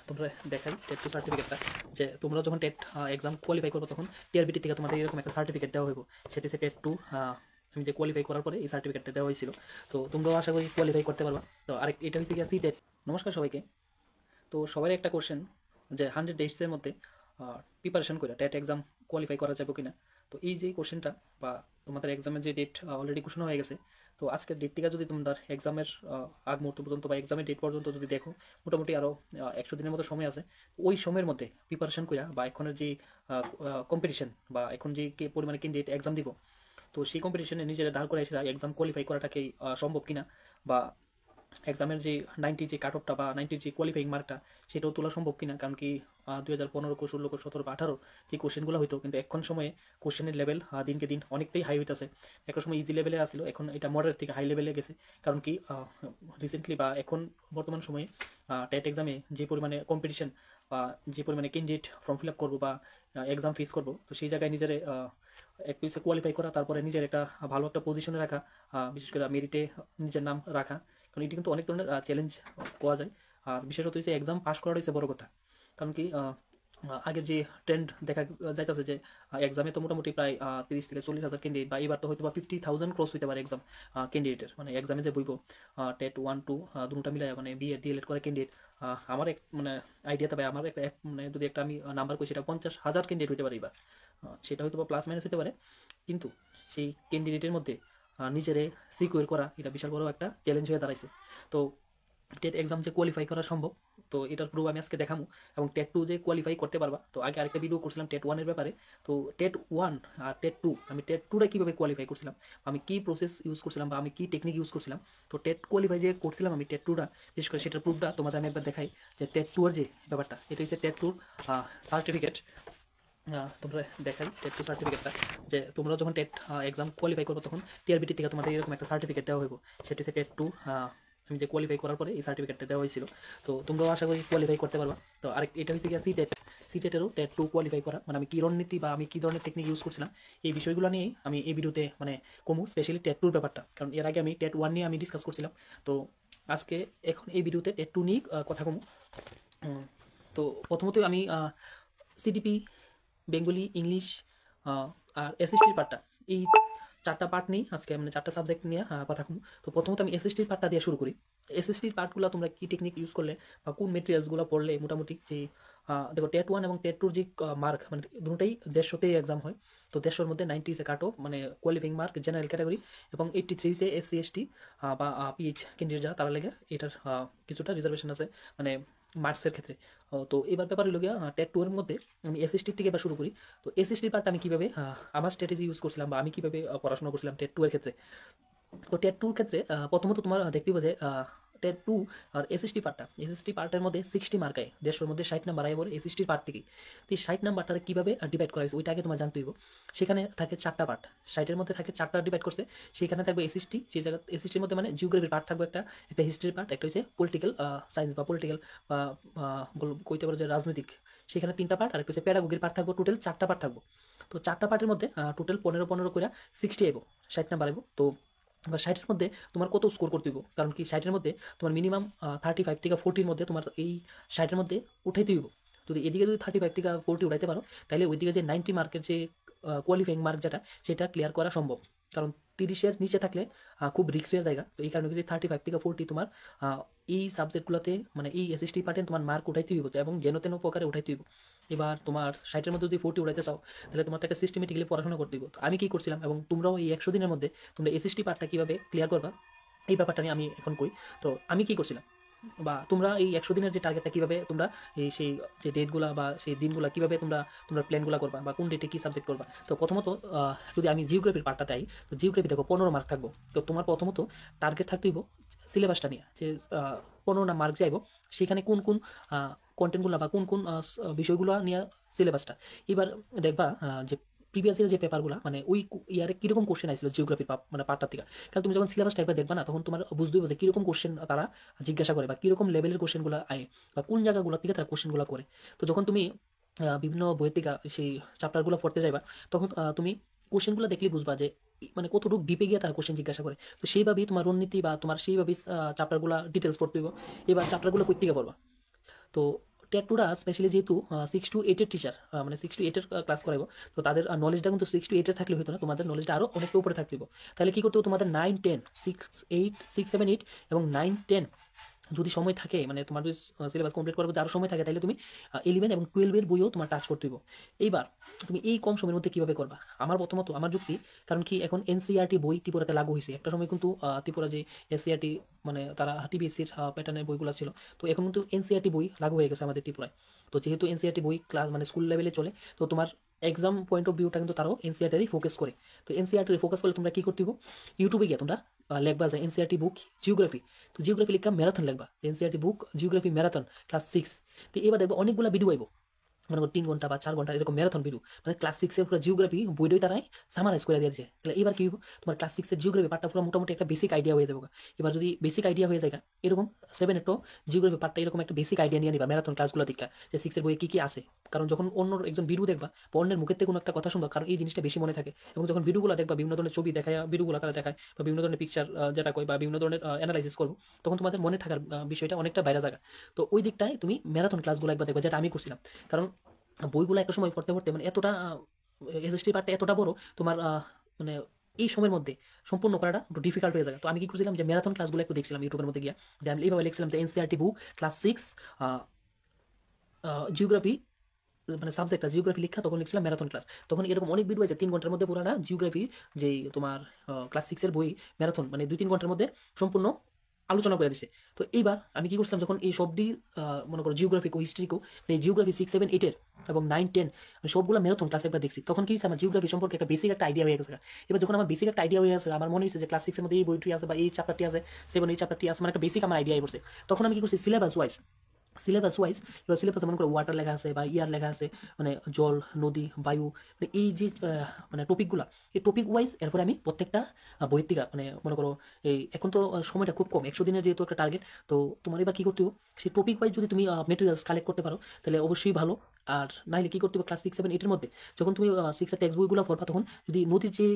তোমরা দেখাই TET two সার্টিফিকেটটা, যে তোমরা যখন টেট এক্সাম কোয়ালিফাই করবো তখন টিআরবিটি থেকে তোমাদের এরকম একটা সার্টিফিকেট দেওয়া হইব। সেটি হচ্ছে টেট টু। আমি যে কোয়ালিফাই করার পরে এই সার্টিফিকেটটা দেওয়া হয়েছিল। তো তোমরাও আশা করি কোয়ালিফাই করতে পারবা। তো আরেক এটা হচ্ছে গিয়া সি টেট। নমস্কার সবাইকে। তো সবার একটা কোশ্চেন, যে 100 ডেজের মধ্যে প্রিপারেশন করে টেট এক্সাম কোয়ালিফাই করা যাবে কিনা। তো এই যে কোশ্চেনটা, বা তোমাদের এক্সামের যে ডেট অলরেডি ঘোষণা হয়ে গেছে, তো আজকের ডেট থেকে যদি তোমাদের এক্সামের আগ মুহূর্ত পর্যন্ত বা এক্সামের ডেট পর্যন্ত যদি দেখো, মোটামুটি আরও 100 দিনের মতো সময় আছে। ওই সময়ের মধ্যে প্রিপারেশন করা, বা এখনের যে কম্পিটিশন, বা এখন যে পরিমাণে ক্যান্ডিডেট এক্সাম দিব, তো সেই কম্পিটিশনে নিজেরা দাঁড় করে সেটা এক্সাম কোয়ালিফাই করাটাকে সম্ভব কিনা, বা এক্সামের যে 90 যে কাট অফটা বা 90 যে কোয়ালিফাইং মার্কটা, সেটাও তোলা সম্ভব কিনা। কারণ কি 2015 16 17 বা 18 যে কোশ্চেনগুলো হইতো, কিন্তু এখন সময়ে কোশ্চেনের লেভেল দিনকে দিন অনেকটাই হাই হইতেছে। একটা সময় ইজি লেভেলে আসছিল, এখন এটা মডারেট থেকে হাই লেভেলে গেছে। কারণ কি রিসেন্টলি বা এখন বর্তমান সময়ে টেট এক্সামে যে পরিমাণে কম্পিটিশন, বা যে পরিমাণে ক্যান্ডিডেট ফর্ম ফিল আপ করবো বা এক্সাম ফেস করবো, তো সেই জায়গায় নিজের একটু কোয়ালিফাই করা, তারপরে নিজের একটা ভালো একটা পজিশনে রাখা, বিশেষ করে মেরিটে নিজের নাম রাখা। কারণ এটি কিন্তু অনেক ধরনের চ্যালেঞ্জ করা যায়। আর বিশেষত হচ্ছে এক্সাম পাস করাটা হচ্ছে বড় কথা। কারণ কি আগের যে ট্রেন্ড দেখা যাইতেছে, যে এক্সামে তো মোটামুটি প্রায় 30 থেকে 40 হাজার ক্যান্ডিডেট, বা এবার তো হয়তো বা 50,000 ক্রস হইতে পারে এক্সাম ক্যান্ডিডেটের, মানে এক্সামে যে বইব টেট 1 2 দুটা মিলাই, মানে বিএড ডিএলএড করে ক্যান্ডিডেট। আমার এক মানে আইডিয়াতে ভাই, আমার মানে যদি একটা আমি নাম্বার করি, সেটা 50,000 ক্যান্ডিডেট হইতে পারে এবার। সেটা হয়তো বা প্লাস মাইনাস হতে পারে, কিন্তু সেই ক্যান্ডিডেটের মধ্যে নিজেরে সিকিউর করা, এটা বিশাল বড় একটা চ্যালেঞ্জ হয়ে দাঁড়াইছে। তো টেট এক্সাম যে কোয়ালিফাই করা সম্ভব, তো এটার প্রুফ আমি আজকে দেখাবো। এবং টেট টু যে কোয়ালিফাই করতে পারবা, তো আগে আরেকটা ভিডিও করছিলাম টেট ওয়ানের ব্যাপারে। তো টেট ওয়ান আর টেট টু, আমি টেট টুটা কীভাবে কোয়ালিফাই করছিলাম, আমি কী প্রসেস ইউজ করছিলাম, বা আমি কী টেকনিক ইউজ করছিলাম, তো টেট কোয়ালিফাই যে করছিলাম আমি টেট টুটা, বিশেষ করে সেটার প্রুফটা তোমাদের আমি একবার দেখাই। যে টেট টু এর যে ব্যাপারটা, এটা হচ্ছে টেট টুর সার্টিফিকেট। তোমরা দেখাই টেট টু সার্টিফিকেটটা, যে তোমরা যখন টেট এক্সাম কোয়ালিফাই করবো তখন টিআরবিটি থেকে তোমাদের এরকম একটা সার্টিফিকেট দেওয়া হইব। সেটি হচ্ছে টেট টু। আমি যে কোয়ালিফাই করার পরে এই সার্টিফিকেটটা দেওয়া হয়েছিল। তো তোমরাও আশা করি কোয়ালিফাই করতে পারবা। তো আরেক এটা হচ্ছে গিয়ে সি টেট। সি টেটেরও টেট টু কোয়ালিফাই করা, মানে আমি কী রণনীতি বা আমি কী ধরনের টেকনিক ইউজ করছিলাম, এই বিষয়গুলো নিয়েই আমি এই ভিডিওতে মানে কমু, স্পেশালি টেট টুর ব্যাপারটা। কারণ এর আগে আমি টেট ওয়ান নিয়ে আমি ডিসকাস করছিলাম। তো আজকে এখন এই ভিডিওতে টেট টু নিয়ে কথা কমু। তো প্রথমত আমি সিডিপি, বেঙ্গলি, ইংলিশ আর এসএসটির পার্টটা, এই 4টা পার্ট নিয়ে আজকে, মানে 4টা সাবজেক্ট নিয়ে কথা কম। তো প্রথমত আমি এসএসটির পার্টটা দিয়ে শুরু করি। এসএসটির পার্টগুলো তোমরা কী টেকনিক ইউজ করলে, বা কোন মেটেরিয়ালসগুলো পড়লে মোটামুটি যে দেখো টেট ওয়ান এবং টেট টুর যে মার্ক, মানে দুটোই 150তেই এক্সাম হয়। তো 150-র মধ্যে 90 ইসে কাট অফ, মানে কোয়ালিফাইং মার্ক জেনারেল ক্যাটাগরি, এবং 83 ইসে এসসি এসটি বা পিএইচ ক্যান্ডিডেট যারা, তারা লেগে এটার কিছুটা রিজার্ভেশন আছে, মানে মার্কসের ক্ষেত্রে। তো এবার ব্যাপার হলো গিয়া টেট টু এর মধ্যে আমি এসএসটির থেকে এবার শুরু করি। তো এসএসটির পার্টটা আমি কীভাবে আমার স্ট্র্যাটেজি ইউজ করছিলাম, বা আমি কীভাবে পড়াশোনা করছিলাম টেট টু এর ক্ষেত্রে। তো টেট টুর ক্ষেত্রে প্রথমত তোমার দেখতে পাবে যে টেট টু আর এসএসটি পার্টটা, এসএসটি পার্টের মধ্যে 60 মার্ক আয়, 150-র মধ্যে 60 নাম্বার আয় বলে এসএসটির পার্ট থেকে। তো এই 60 নাম্বারটা কীভাবে ডিভাইড করা হয়েছে ওইটা আগে তোমার জানতে হইব। সেখানে থাকে 4টা পার্ট, 60-এর মধ্যে থাকে 4টা ডিভাইড করছে। সেখানে থাকবে এসএসটি, সেই জায়গা এসএসটির মধ্যে মানে জিওগ্রাফির পার্ট থাকবে একটা, একটা হিস্ট্রির পার্ট, একটা হচ্ছে পলিটিক্যাল সায়েন্স বা পলিটিক্যাল, বা কইতে পারো যে রাজনৈতিক, সেখানে 3টা পার্ট। আর একটা হচ্ছে প্যাডাগোগির পার্ট থাকবো, টোটাল 4টা পার্ট থাকবো। তো 4টা পার্টের মধ্যে টোটাল 15 করে 60 আইব, 60 নাম্বার আইব। তো এবার 60-এর মধ্যে তোমার কত স্কোর করতে হইব, কারণ কি 60-এর মধ্যে তোমার মিনিমাম 35 থেকে 40-র মধ্যে তোমার এই 60-এর মধ্যে উঠাইতে হইব। যদি এদিকে যদি 35 থেকে 40 উঠাইতে পারো, তাহলে ওইদিকে যে 90 মার্কের যে কোয়ালিফাইং মার্ক যেটা, সেটা ক্লিয়ার করা সম্ভব। কারণ 30-এর নিচে থাকলে খুব রিস্ক হয়ে যায়। তো এই কারণে যদি 35 থেকে 40 তোমার এই সাবজেক্টগুলোতে, মানে এই এসএসটি পার্টে তোমার মার্ক উঠাইতে হইব, তো এবং যেন তেন প্রকারে উঠাইতে হইব। এবার তোমার 60-এর মধ্যে যদি 40 উঠাইতে চাও, তাহলে তোমার একটা সিস্টেমেটিক্যালি পড়াশোনা করতে হইব। তো আমি কী করছিলাম, এবং তোমরাও এই 100 দিনের মধ্যে তোমরা এসএসটি পার্টটা কীভাবে ক্লিয়ার করবা, এই ব্যাপারটা নিয়ে আমি এখন কই। তো আমি কী করছিলাম, বা তোমরা এই 100 দিনের যে টার্গেটটা কীভাবে তোমরা এই সেই যে ডেটগুলা বা সেই দিনগুলা কীভাবে তোমরা তোমরা প্ল্যানগুলো করবা, বা কোন ডেটে কী সাবজেক্ট করবা। তো প্রথমত যদি আমি জিওগ্রাফির পার্টটা চাই, তো জিওগ্রাফি দেখো 15 মার্ক থাকবো। তো তোমার প্রথমত টার্গেট থাকতে হইব সিলেবাসটা নিয়ে, যে 15 মার্ক যাইব, সেখানে কোন কোন কন্টেন্টগুলো বা কোন কোন বিষয়গুলো নিয়ে সিলেবাসটা। এবার দেখবা যে প্রিভিয়াস ইয়ার যে পেপারগুলো, মানে ওই ইয়ারে কীরকম কোশ্চেন আসছিল জিওগ্রাফির মানে পার্টটা থেকে। কারণ তুমি যখন সিলেবাসটা একবার দেখবা না, তখন তোমার বুঝতে হবে যে কীরকম কোশ্চেন তারা জিজ্ঞাসা করে, বা কীরকম লেভেলের কোশ্চেনগুলো আয়, বা কোন জায়গাগুলো থেকে তারা কোশ্চেনগুলো করে। তো যখন তুমি বিভিন্ন বইয়ের থেকে সেই চ্যাপ্টারগুলো পড়তে যাইবা, তখন তুমি কোশ্চেনগুলো দেখলেই বুঝবা যে মানে কতটুকু ডিপে গিয়ে তারা কোশ্চেন জিজ্ঞাসা করে। তো সেইভাবেই তোমার রণনীতি, বা তোমার সেইভাবেই চ্যাপ্টারগুলো ডিটেলস পড়তে হইব। এবার চ্যাপ্টারগুলো কই থেকে পড়বা, তো টেট টুটা স্পেশালি যেহেতু 6 to 8-এর টিচার, মানে 6 to 8-এর ক্লাস করাবো, তো তাদের নলেজটা কিন্তু 6 to 8-এর থাকলে হতো না, তোমাদের নলেজটা আরও অনেকটা উপরে থাকতে হবে। তাহলে কী করতে হবে, তোমাদের 9-10, 6, 7, 8 এবং 9-10 যদি সময় থাকে, মানে তোমার যদি সিলেবাস কমপ্লিট করার মধ্যে আরও সময় থাকে, তাহলে তুমি 11 এবং 12-এর বইও তোমার টাচ করতে হইব। এইবার তুমি এই কম সময়ের মধ্যে কীভাবে করবা, আমার প্রথমত আমার যুক্তি, কারণ কি এখন এনসিইআরটি বই ত্রিপুরাতে লাগু হয়েছে। একটা সময় কিন্তু ত্রিপুরা যে এসসিআরটি মানে তারা টিবিএসসির প্যাটার্নের বইগুলো ছিল, তো এখন কিন্তু এনসিইআরটি বই লাগু হয়ে গেছে আমাদের ত্রিপুরায়। তো যেহেতু এনসিইআরটি বই ক্লাস মানে স্কুল লেভেলে চলে, তো তোমার এক্সাম পয়েন্ট অফ ভিউটা কিন্তু তারাও এনসিইআরটি ফোকাস করে। তো এনসিইআরটি ফোকাস করলে তোমরা কী করতে হবে, ইউটিউবে গিয়ে তোমরা লেখবা যে এনসিইআরটি বুক জিওগ্রাফি, তো জিওগ্রাফি লিখা ম্যারাথন লিখবা, এনসিইআরটি বুক জিওগ্রাফি ম্যারাথন ক্লাস 6। তো এবার দেখবো অনেকগুলো ভিডিও আইব, মনে করো 3 ঘন্টা বা 4 ঘন্টা এরকম ম্যারাথন ভিডিও, মানে ক্লাস 6-এর পুরো জিওগ্রাফি বইটাই তারাই সামারাইজ করে দিয়েছে। তাহলে এবার কি হইব, তোমার ক্লাস 6-এর জিওগ্রাফি পার্টটা পুরো মোটামুটি একটা বেসিক আইডিয়া হয়ে যাবে। এবার যদি বেসিক আইডিয়া হয়ে যায় এরকম 7-এর তো জিওগ্রাফি পার্টটা এরকম একটা বেসিক আইডিয়া নিয়ে নিবা ম্যারাথন ক্লাসগুলো দেখা, যে 6-এর বইয়ে কী কী আছে। কারণ যখন অন্য একজন ভিডিও দেখবা বা অন্যের মুখের থেকে কোনো একটা কথা শুনবা, কারণ এই জিনিসটা বেশি মনে থাকে। এবং যখন ভিডিওগুলো দেখবা, বিভিন্ন ধরনের ছবি দেখায়, ভিডিওগুলো তারা দেখায়, বা বিভিন্ন ধরনের পিকচার যেটা কয়, বা বিভিন্ন ধরনের অ্যানালাইসিস করবো, তখন তোমাদের মনে থাকার বিষয়টা অনেকটা বাইরে জায়গা। তো ওই দিকটায় তুমি ম্যারাথন ক্লাসগুলো একবার দেখবা, যেটা আমি করছিলাম। কারণ বইগুলো একটা সময় পড়তে পড়তে মানে এতটা এসএসটি পার্টটা এতটা বড়, তোমার মানে এই সময়ের মধ্যে সম্পূর্ণ করাটা একটু ডিফিকাল্ট হয়ে যায়। তো আমি কি করছিলাম, যে ম্যারাথন ক্লাসগুলো একটু দেখছিলাম ইউটিউবের মধ্যে গিয়ে, যে আমি এইভাবে লিখছিলাম যে এনসিইআরটি বুক ক্লাস 6 জিওগ্রাফি, মানে সাবজেক্টটা জিওগ্রাফি লিখা, তখন লিখছিলাম ম্যারাথন ক্লাস। তখন এরকম অনেক ভিডিও আছে 3 ঘন্টার মধ্যে পুরাটা জিওগ্রাফি, যেই তোমার ক্লাস 6-এর বই ম্যারাথন, মানে 2-3 ঘন্টার মধ্যে সম্পূর্ণ আলোচনা করে দিছে। তো এইবার আমি কি করছিলাম, যখন এই সবটি মনে করো জিওগ্রাফিকো হিস্ট্রিকো, মানে জিওগ্রাফি 6, 7, 8-এর এবং 9, 10 আমি সবগুলো ম্যারাথন ক্লাস একবার দেখছি, তখন কি হয়েছে, আমার জিওগ্রাফি সম্পর্কে একটা বেসিক একটা আইডিয়া হয়ে গেছে। এবার যখন আমার বেসিক একটা আইডিয়া হয়ে গেছে, আমার মনে হয়েছে যে ক্লাস 6-এর মধ্যে এই বইটি আছে বা এই চ্যাপ্টারটি আছে, 7 এই চ্যাপ্টারটি আছে, মানে একটা বেসিক আমার আইডিয়া পড়ছে। তখন আমি কি করছি, সিলেবাস ওয়াইজ এবার সিলেবাসে মনে করো ওয়াটার লেখা আছে বা ইয়ার লেখা আছে, মানে জল, নদী, বায়ু, মানে এই যে মানে টপিকগুলো, এই টপিক ওয়াইজ এরপরে আমি প্রত্যেকটা বইয়ের থেকে মানে মনে করো এই এখন তো সময়টা খুব কম, 100 দিনের যেহেতু একটা টার্গেট, তো তোমার এবার কী করতে হবে, সেই টপিক ওয়াইজ যদি তুমি মেটেরিয়ালস কালেক্ট করতে পারো তাহলে অবশ্যই ভালো। আর নাহলে কী করতে হবে, ক্লাস 6, 7, 8-এর মধ্যে যখন তুমি 6-এর টেক্সট বইগুলো পড়বা, তখন যদি নদীর যে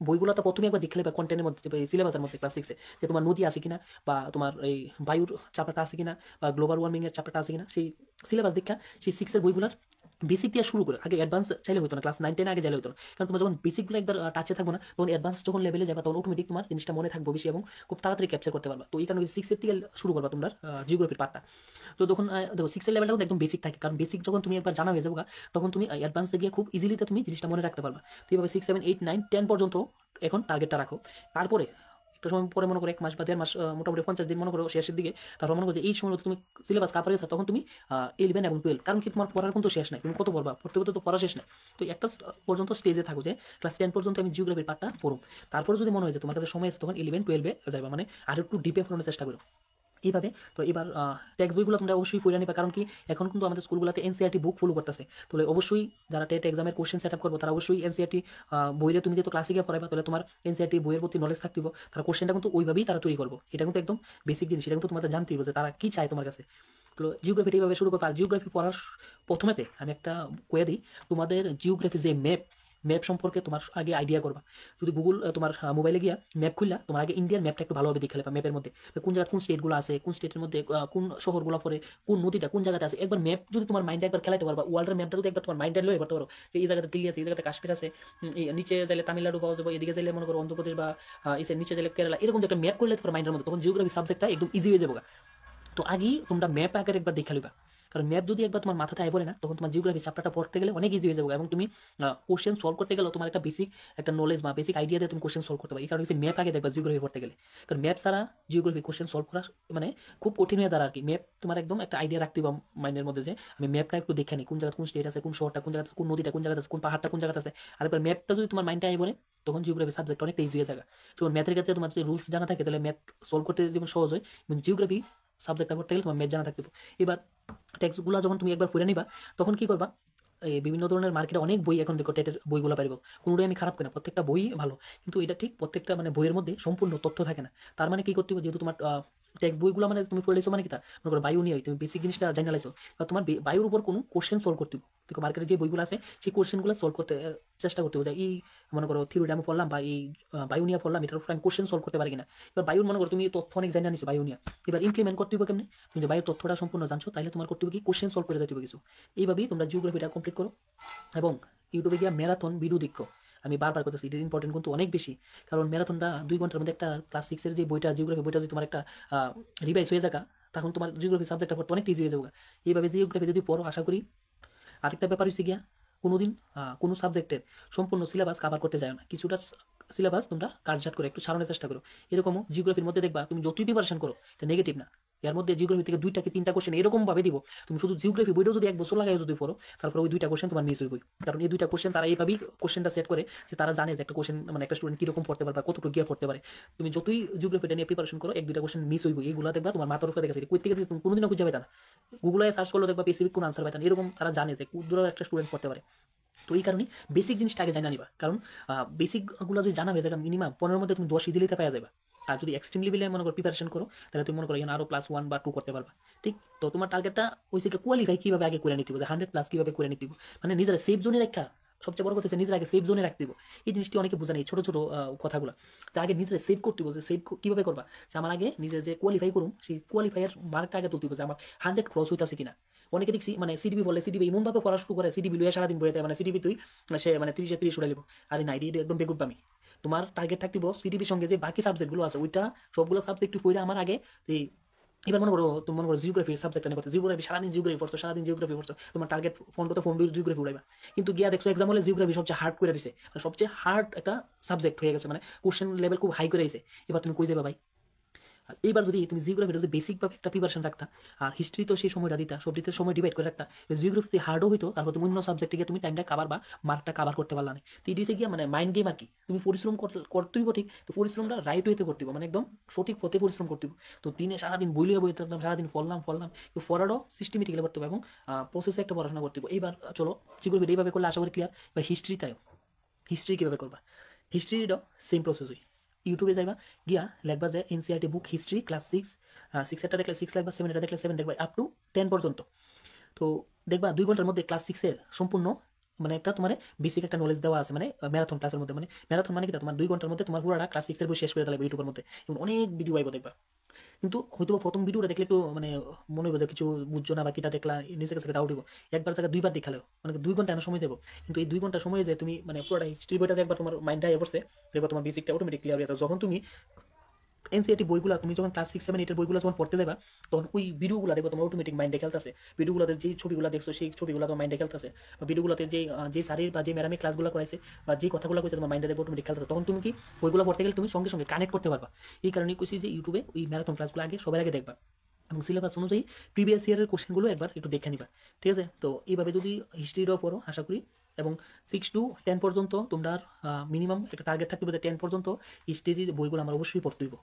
বইগুলো তো প্রথমে একবার দেখলে বা কন্টেন্টের মধ্যে সিলেবাসের মধ্যে ক্লাস 6-এ যে তোমার নদী আছে কিনা, বা তোমার এই বায়ুর চ্যাপ্টারটা আছে কিনা, বা গ্লোবাল ওয়ার্মিংয়ের চ্যাপ্টারটা আছে কিনা, সেই সিলেবাস দেখা সেই 6-এর বইগুলোর বেসিক দিয়ে শুরু করে, আগে অ্যাডভান্স চাইলে হতো না, ক্লাস 9, 10 আগে চাইলে হতো না। কারণ তোমার যখন বেসিকগুলো একবার টাচে থাকবো না, তখন অ্যাডভান্স যখন লেভেলে যাবে, তখন অটোমেটিক তোমার জিনিসটা মনে থাকবে বেশি এবং খুব তাড়াতাড়ি ক্যাপচার করতে পারবা। তো এই কারণে 6-এর থেকে শুরু করবা তোমরা জিওগ্রাফির পার্টটা। তো তখন দেখো 6-এর লেভেলটা কিন্তু একদম বেসিক থাকে, কারণ বেসিক যখন তুমি একবার জানা হয়ে যাবো, তখন তুমি অ্যাডভান্সে গিয়ে খুব ইজিলিতে তুমি জিনিসটা মনে রাখতে পারবা। তো এইভাবে 6, 7, 8, 9, 10 পর্যন্ত এখন টার্গেটটা রাখো। তারপরে একটা সময় পরে মনে করো 1 মাস বা 1.5 মাস, মোটামুটি 50 দিন মনে করো শেষের দিকে, তারপর মনে করো যে এই সময় তুমি সিলেবাস কাভার হয়েছে, তখন তুমি 11 এবং 12, কারণ কি তোমার পড়ার কিন্তু শেষ নাই, তুমি কত পড়বা, পড়তে পড়তে তো পড়া শেষ নাই। তো একটা পর্যন্ত স্টেজে থাকো যে ক্লাস 10 পর্যন্ত আমি জিওগ্রাফির পার্টটা পড়ুম। তারপরে যদি মনে হয় যে তোমার কাছে সময় আছে, তখন 11, 12-এ যাবে, মানে আর একটু ডিপে পড়ানোর চেষ্টা করো এইভাবে। তো এবার টেক্সট বইগুলো তোমরা অবশ্যই পড়ে নিবা, কারণ কি এখন কিন্তু আমাদের স্কুলগুলোতে এনসিইআরটি বুক ফলো করতেছে। তাহলে অবশ্যই যারা টেট এক্সামের কোশ্চেন সেট আপ করবো, তারা অবশ্যই এনসিইআরটি বইয়ে তুমি যেহেতু ক্লাসিকে পড়াবা, তাহলে তোমার এনসিইআরটি বইয়ের প্রতি নলেজ থাকবে, তারা কোশ্চেনটা কিন্তু ওইভাবেই তারা তৈরি করবো। এটা কিন্তু একদম বেসিক জিনিস, এটা কিন্তু তোমাদের জানতেই হবে যে তারা কি চায় তোমার কাছে। তো জিওগ্রাফিটা এইভাবে শুরু করবো। আর জিওগ্রাফি পড়ার প্রথমেতে আমি একটা কয়ে দিই, তোমাদের জিওগ্রাফি যে ম্যাপ সম্পর্কে তোমার আগে আইডিয়া করবা। যদি গুগল তোমার মোবাইলে গিয়া ম্যাপ খুললা, তোমার আগে ইন্ডিয়ার ম্যাপটা একটু ভালোভাবে দেখে নেবা, ম্যাপের মধ্যে কোন জায়গায় কোন স্টেটগুলো আছে, কোন স্টেটের মধ্যে কোন শহরগুলো পড়ে, কোন নদীটা কোন জায়গাতে আছে, একবার ম্যাপ যদি তোমার মাইন্ডে একবার খেলাতে পারবা, ওয়ার্ল্ডের ম্যাপটা যদি একবার তোমার মাইন্ডে লয়ে করতে পারো, যে এই জায়গাতে দিল্লি আছে, এই জায়গাতে কাশ্মীর আছে, এই নিচে যাইলে তামিলনাড়ু পাওয়া যাবে, এদিকে যাইলে মনে করো অন্ধ্রপ্রদেশ বা এই নিচে যাইলে কেরালা, এরকম যে একটা ম্যাপ করলে তোমার মাইন্ডের মধ্যে, তখন জিওগ্রাফি সাবজেক্টটা একদম ইজি হয়ে যাবে। তো আগেই তোমরা ম্যাপ আকারে একবার দেখে লইবা, কারণ ম্যাপ যদি একবার তোমার মাথাতে আয় পড়ে না, তখন তোমার জিওগ্রাফি চ্যাপ্টারটা পড়তে গেলে অনেক ইজি হয়ে যাবে, এবং তুমি কোশ্চেন সলভ করতে গেলেও তোমার একটা বেসিক একটা নলেজ বা বেসিক আইডিয়া দিয়ে তুমি কোশ্চেন সলভ করতে পারো। এই কারণে ম্যাপ আগে দেখবা জিওগ্রাফি পড়তে গেলে, কারণ ম্যাপ ছাড়া জিওগ্রাফি কোশ্চেন সলভ করা মানে খুব কঠিন হয়ে দাঁড়া আর কি। ম্যাপ তোমার একদম একটা আইডিয়া রাখতে হবে মাইন্ডের মধ্যে, যে আমি ম্যাপটা একটু দেখে নিই, কোন জায়গায় কোন স্টেট আছে, কোন শহরটা কোন জায়গাতে, কোন নদীটা কোন জায়গাতে আছে, কোন পাহাড়টা কোন জায়গাতে আছে। আর এবার ম্যাপটা যদি তোমার মাইন্ডে আয় পড়ে, তখন জিওগ্রাফি সাবজেক্ট অনেকটা ইজি হয়ে যাবে। যেমন ম্যাথের ক্ষেত্রে তোমার যদি রুলস জানা থাকে, তাহলে ম্যাথ সলভ করতে যেমন সহজ হয়, এবং জিওগ্রাফি সাবজেক্টটা করতে গেলে তোমার ম্যাথ জানা থাকতে হবে। এবার টেক্সটগুলো যখন তুমি একবার পড়ে নিবা, তখন কি করবা, এই বিভিন্ন ধরনের মার্কেটে অনেক বই এখন দেখো টেটের বইগুলো পারবো, কোনোটাই আমি খারাপ করি না, প্রত্যেকটা বই ভালো, কিন্তু এটা ঠিক প্রত্যেকটা মানে বইয়ের মধ্যে সম্পূর্ণ তথ্য থাকে না। তার মানে কি করতে হবে, যেহেতু তোমার টেক্সট বইগুলো মানে তুমি পড়ে লাইছো মানে কি তা মনে করো বায়ু নিয়ে তুমি বেসিক জিনিসটা জানা লাইছো বা তোমার বায়ুর উপর কোনো কোশ্চেন সলভ করতে হবে। দেখো মার্কেটে যে বইগুলো আছে সেই কোশ্চেনগুলো সলভ করতে চেষ্টা করতে হবে যে এই মনে করো থিওরিটা আমি পড়লাম বা এই বায়ু নিয়ে পড়লাম, এটার উপর আমি কোশ্চেন সলভ করতে পারি কিনা। এবার বায়ুর মনে করো তুমি তথ্য অনেক জানা নিছো বায়ু নিয়ে, এবার ইমপ্লিমেন্ট করতে হবে কেমনি, তুমি যে বায়ুর তথ্যটা সম্পূর্ণ জানছো তাহলে তোমার করতে হবে কি কোশ্চেন সলভ করে যেতে হবে কিছু। এইভাবেই তোমরা জিওগ্রাফিটা কমপ্লিট করো এবং ইউটিউবে গিয়ে ম্যারাথন ভিডিও দেখো। আমি বারবার করতেছি এটা ইম্পর্টেন্ট কিন্তু অনেক বেশি, কারণ ম্যারাথনটা 2 ঘন্টার মধ্যে একটা ক্লাস 6-এর যে বইটা জিওগ্রাফি বইটা যদি তোমার একটা রিভাইজ হয়ে যাকা তখন তোমার জিওগ্রাফি সাবজেক্টটা পড়তে অনেক ইজি হয়ে যাবে। এইভাবে জিওগ্রাফি যদি পড়ো আশা করি। আরেকটা ব্যাপার হচ্ছে গিয়া কোনোদিন কোনো সাবজেক্টের সম্পূর্ণ সিলেবাস কাভার করতে যায় না, কিছুটা সিলেবাস তোমরা কাটছাট করে একটু সারানোর চেষ্টা করো। এরকমও জিওগ্রাফির মধ্যে দেখবা তুমি যতই প্রিপারেশন করো এটা নেগেটিভ না, এর মধ্যে জিওগ্রাফি থেকে 2টা কি 3টা কোশ্চেন এরকম ভাবে দিব, তুমি শুধু জিওগ্রাফি বইটাও যদি 1 বছর লাগাই যদি পড়ো তারপরে ওই 2টা কোশ্চেন তোমার মিস হইবই। কারণ এই 2টা কোশ্চেন তারা এইভাবেই কোশ্চেনটা সেট করে যে তারা জানে যে একটা কোশ্চেন মানে একটা স্টুডেন্ট কিরকম পড়তে পারে বা কতটুকু গিয়ে পড়তে পারে। তুমি যতই জিওগ্রাফিটা নিয়ে প্রিপারেশন করো 1-2টা কোশ্চেন মিস হইব, এইগুলো দেখবা তোমার মাথার উপরে দেখেছে কই থেকে তুমি কোনোদিনও খুঁজে পাবে না। গুগলে সার্চ করলে দেখবা স্পেসিফিক কোন আনসার পাইতাম, এরকম তারা জানে যে দূর একটা স্টুডেন্ট পড়তে পারে। তো এই কারণে বেসিক জিনিসটা আগে জানা নিবা, কারণ বেসিকগুলো যদি জানা হয়ে যায় মিনিমাম 15-এর মধ্যে তুমি 10 ইজিলিতে পাওয়া যাবে। আর যদি এক্সট্রিম লেভেলে মনে করো প্রিপারেশন করো তাহলে তুমি মনে করো এখানে আরো +1 বা 2 করতে পারবা। ঠিক তো তোমার টার্গেটটা ওই থেকে কোয়ালিফাই কিভাবে আগে করে নিতে হবে, 100+ কিভাবে করে নিতে হবে, মানে নিজেরা সেফ জোনে রাখা। সবচেয়ে বড় কথা হচ্ছে নিজের আগে সেফ জোনে রাখতে হবে। এই জিনিসটি অনেকে বোঝা নেই, ছোট ছোট কথাগুলো যে আগে নিজেরা সেভ করতে হবে। যে সেভ কিভাবে করবা, যে আমার আগে নিজে যে কোয়ালিফাই করুন সেই কোয়ালিফাইয়ের মার্কটা আগে তুলতে হবে যে আমার 100 ক্রস হইতাছে কিনা। অনেকে দেখছি মানে সিডিবি বলে সিডিবি এমনভাবে পড়া শুরু করে সিডিবি লুয়ে সারাদিন বইতে মানে সিডিবি তুই সে মানে 30-30 উড়াই লিব। আরে না এটা একদম বেকুববামি। তোমার টার্গেট থাকতিব সিডিবির সঙ্গে যে বাকি সাবজেক্টগুলো আছে ওইটা সবগুলো সাবজেক্ট একটু পড়ে আমার আগে এই এবার মনে করো তুমি মনে করো জিওগ্রাফির সাবজেক্ট নিয়ে করতে জিওগ্রাফি সারাদিন জিওগ্রাফি পড়ছো সারাদিন জিওগ্রাফি পড়ছো, তোমার টার্গেট ফোন জিওগ্রাফি উড়াইবা। কিন্তু গিয়া দেখছো এক্সাম হলে জিওগ্রাফি সবচেয়ে হার্ড করে দিছে, মানে সবচেয়ে হার্ড একটা সাবজেক্ট হয়ে গেছে, মানে কোশ্চেন লেভেল খুব হাই করে দিছে। এবার তুমি কই যাবা ভাই? আর এইবার যদি তুমি জিওগ্রাফিটা যদি বেসিকভাবে একটা প্রিপারেশন রাখতা আর হিস্ট্রি তো সেই সময়টা দিতা, সবটিতে সময় ডিভাইড করে রাখতা, জিওগ্রাফি হার্ডও হইতো তারপর তুমি অন্য সাবজেক্টে গিয়ে তুমি টাইমটা কাভার বা মার্কটা কাভার করতে পারলা না। তো এটি হচ্ছে গিয়া মানে মাইন্ড গেম আর কি। তুমি পরিশ্রম করতেই ঠিক, তো পরিশ্রমটা রাইট হইতে করতে মানে একদম সঠিক পথে পরিশ্রম করতে। তো দিনে সারাদিন বই লিয়ে বই থাকতাম, সারাদিন ফললাম তো ফরারও সিস্টেমেটিক্যালি করতে হবে এবং প্রসেসে একটা পড়াশোনা করতে হবে। এইবার চলো জিওগ্রাফি এইভাবে করলে আশা করি ক্লিয়ার। বা হিস্ট্রিটাও হিস্ট্রি কীভাবে করবা, হিস্ট্রিটাও সেম প্রসেসই। ইউটিউবে যাইবা গিয়া লিখবা যে এনসিআরটি বুক হিস্ট্রি ক্লাস 6 দেখলে 6 লিখবা, 7 দেখলে 7 দেখবা আপ টু 10 পর্যন্ত। তো দেখবা 2 ঘন্টার মধ্যে ক্লাস 6-এর সম্পূর্ণ মানে একটা তোমার বেসিক একটা নলেজ দেওয়া আছে, মানে ম্যারাথন ক্লাসের মধ্যে। মানে ম্যারাথন মানে কি তোমার 2 ঘন্টার মধ্যে তোমার পুরোটা ক্লাস 6-এর বই শেষ করে দিতে ইউটিউবের মধ্যে, এবং অনেক ভিডিও আইব দেখবা। কিন্তু হয়তো প্রথম ভিডিওটা দেখলে একটু মানে মনে হবে যে কিছু বুঝছো না বা কিটা দেখলা নিজের কাছে ডাউট হইব। একবার জায়গায় 2বার দেখালেও মানে 2 ঘন্টা এমন সময় দেবো, কিন্তু এই 2 ঘন্টা সময় যে তুমি মানে পুরোটা হিস্ট্রি বইটা একবার তোমার মাইন্ডটা পড়ছে দেখবা তোমার বেসিকটা অটোমেটিক ক্লিয়ার হয়ে যাবে। যখন তুমি এনসিআরটি বইগুলো তুমি যখন ক্লাস 6-7-8-এর বইগুলো যখন পড়তে যাবা তখন ওই ভিডিওগুলো দেখবো তোমার অটোমেটিক মাইন্ডে খেলতেছে। ভিডিওগুলোতে যে ছবিগুলো দেখছো সেই ছবিগুলো তোমার মাইন্ডে খেলতেছে, বা ভিডিওগুলোতে যে স্যারের বা যে ম্যাডামে ক্লাসগুলো করাইছে বা যে কথাগুলো কইছে তোমার মাইন্ডে দেখবো অটোমেটিক খেলতেছে। তখন তুমি কি বইগুলো পড়তে গেলে তুমি সঙ্গে সঙ্গে কানেক্ট করতে পারবা। এই কারণেই কইছি যে ইউটিউবে ওই ম্যারাথন ক্লাসগুলো আগে সবার আগে দেখবা এবং সিলেবাস অনুযায়ী প্রিভিয়াস ইয়ারের কোশ্চেনগুলো একবার একটু দেখে নিবা। ঠিক আছে, তো এইভাবে যদি হিস্ট্রিটাও পড়ো আশা করি এবং 6 to 10 পর্যন্ত তোমরা মিনিমাম একটা টার্গেট থাকবে যে 10 পর্যন্ত হিস্ট্রির বইগুলো আমার অবশ্যই পড়তে হইব।